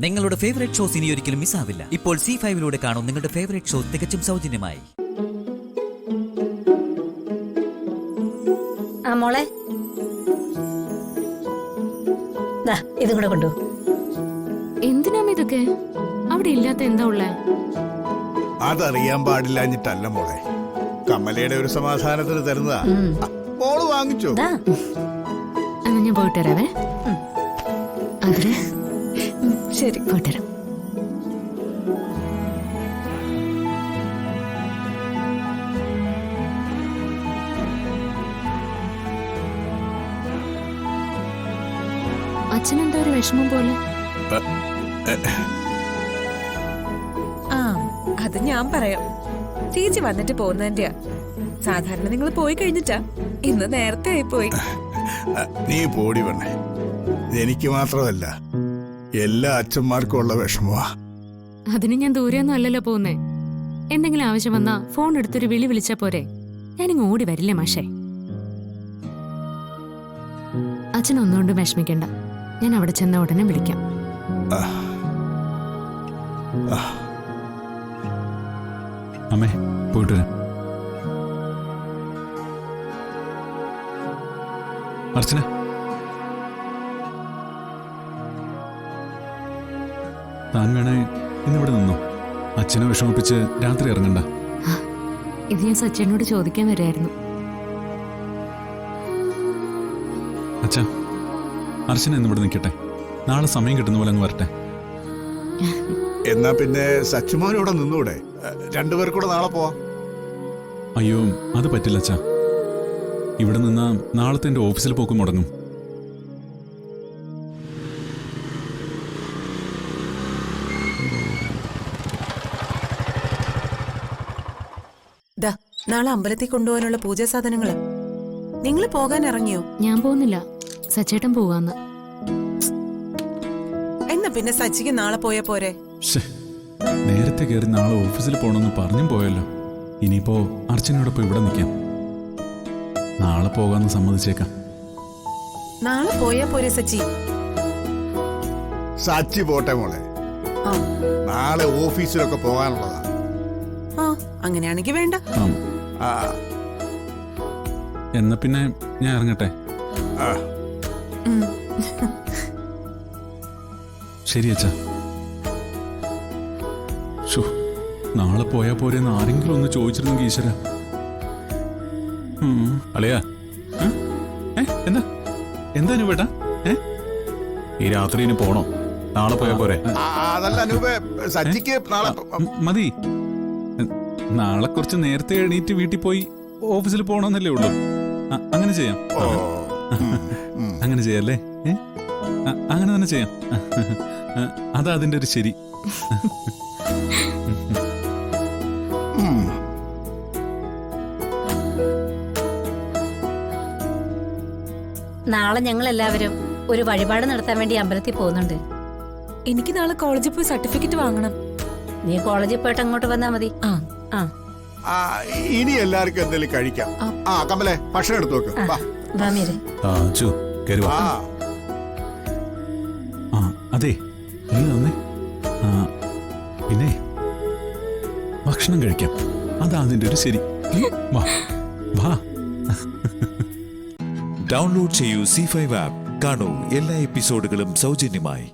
നിങ്ങളുടെ favourite shows ഇനി ഒരിക്കലും മിസ്സാവില്ല. ഇപ്പോൾ C5-ലൂടെ കാണും നിങ്ങളുടെ ഫേവറേറ്റ് ഷോ തികച്ചും സൗജന്യമായി. മോളെ ഇതും കൂടെ കൊണ്ടു. എന്തിനാ ഇതൊക്കെ? അവിടെ ഇല്ലാത്ത എന്താ ഉള്ളേ? അതറിയാൻ പാടില്ലാഞ്ഞിട്ടല്ല മോളെ, കമലയുടെ ഒരു സമാധാനത്തിന് തരുന്നതാ. മോള് വാങ്ങിച്ചോ? എന്നാ ഞാൻ പോയിട്ട് വരാവേ. അതില് ശരി, പോയിട്ട് വരാം. അച്ഛനെന്താ ഒരു വിഷമം പോലെ? അത് ഞാൻ പറയാം. ചേച്ചി വന്നിട്ട് പോകുന്നതിന്റെയാ. സാധാരണ നിങ്ങൾ പോയി കഴിഞ്ഞിട്ടാ, ഇന്ന് നേരത്തെ ആയിപ്പോയി. നീ പോടി പെണ്ണേ, എനിക്ക് മാത്രമല്ല എല്ലാ അച്ഛന്മാർക്കും ഉള്ള വിഷമമാ. അതിന് ഞാൻ ദൂരെയൊന്നും അല്ലല്ലോ പോകുന്നേ. എന്തെങ്കിലും ആവശ്യം വന്നാ ഫോൺ എടുത്തൊരു വിളി വിളിച്ചാ പോരെ? ഞാനിങ്ങ് ഓടി വരില്ലേ മാഷേ. അച്ഛൻ ഒന്നുകൊണ്ടും വിഷമിക്കണ്ട, ഞാൻ അവിടെ ചെന്ന ഉടനെ വിളിക്കാം. അമ്മേ, പോയിട്ട് വരാം. അർച്ചന, താൻ വേണേ ഇന്നിവിടെ നിന്നോ. അച്ഛനെ വിഷമിപ്പിച്ച് രാത്രി ഇറങ്ങണ്ട. ഇത് ഞാൻ സച്ചിനോട് ചോദിക്കാൻ വരായിരുന്നു. അച്ഛാ, അർച്ചന ഇന്നിവിടെ നിൽക്കട്ടെ. നാളെ സമയം കിട്ടുന്ന പോലെ അങ്ങ് വരട്ടെ. എന്നാ പിന്നെ സച്ചുമോനൂടെ നിന്നൂടെ? രണ്ടുപേർക്കൂടെ നാളെ പോവാം. അയ്യോ, അത് പറ്റില്ല അച്ഛാ. ഇവിടെ നിന്നാ നാളത്തെ എൻ്റെ ഓഫീസിൽ പോക്ക് മുടങ്ങും. നാളെ അമ്പലത്തിൽ കൊണ്ടുപോകാനുള്ള പൂജാ സാധനങ്ങള് നിങ്ങൾ പോകാൻ ഇറങ്ങിയോ? ഞാൻ പോകുന്നില്ല, സച്ചേട്ടൻ പോവാന്ന്. എന്നാ പിന്നെ സച്ചിക്ക് നാളെ പോയാ പോരെ? നേരത്തെ കയറി നാളെ ഓഫീസിൽ പോകണമെന്ന് പറഞ്ഞും പോയല്ലോ. ഇനിയിപ്പോ അർച്ചനയോടൊപ്പം ഇവിടെ നിൽക്കാം. നാളെ പോകാന്ന് സമ്മതിച്ചേക്കാം. നാളെ പോയാ പോരെ സച്ചി? സച്ചി പോട്ടെ മോളെ, നാളെ ഓഫീസിലൊക്കെ പോകാനുള്ളതാ. അങ്ങനെയാണെങ്കി വേണ്ട. എന്നാ പിന്നെ ഞാൻ ഇറങ്ങട്ടെ. ശരി അച്ഛാ. നാളെ പോയാ പോരെന്ന് ആരെങ്കിലും ഒന്ന് ചോദിച്ചിരുന്നെങ്കിൽ ഈശ്വര. അളിയാ, എന്താ എന്താ വേട്ടാ? ഈ രാത്രി ഇനി പോണോ? നാളെ പോയാ പോരെ? അതല്ല അനൂപേ, സച്ചിക്ക് നാളെ മതി. നാളെ കുറച്ച് നേരത്തെ എണീറ്റ് വീട്ടിൽ പോയി ഓഫീസിൽ പോകണമെന്നല്ലേ ഉള്ളൂ. അങ്ങനെ ചെയ്യാം. അങ്ങനെ ചെയ്യാല്ലേ? അങ്ങനെ തന്നെ ചെയ്യാം. അതാ അതിന്റെ ഒരു ശരി. നാളെ ഞങ്ങൾ എല്ലാവരും ഒരു വഴിപാട് നടത്താൻ വേണ്ടി അമ്പലത്തിൽ പോകുന്നുണ്ട്. എനിക്ക് നാളെ കോളേജിൽ പോയി സർട്ടിഫിക്കറ്റ് വാങ്ങണം. നീ കോളേജിൽ പോയിട്ട് അങ്ങോട്ട് വന്നാ മതി. ഇനി എല്ലാവർക്കും എന്തെങ്കിലും കഴിക്കാം. കമലെ, ഭക്ഷണം എടുത്തു വെക്ക്. അതെ, നീ തന്നെ. പിന്നെ ഭക്ഷണം കഴിക്കാം. അതാ അതിന്റെ ഒരു ശരി. വാ. ഡൗൺലോഡ് ചെയ്യൂ C5 ആപ്പ്. കാണൂ എല്ലാ എപ്പിസോഡുകളും സൗജന്യമായി.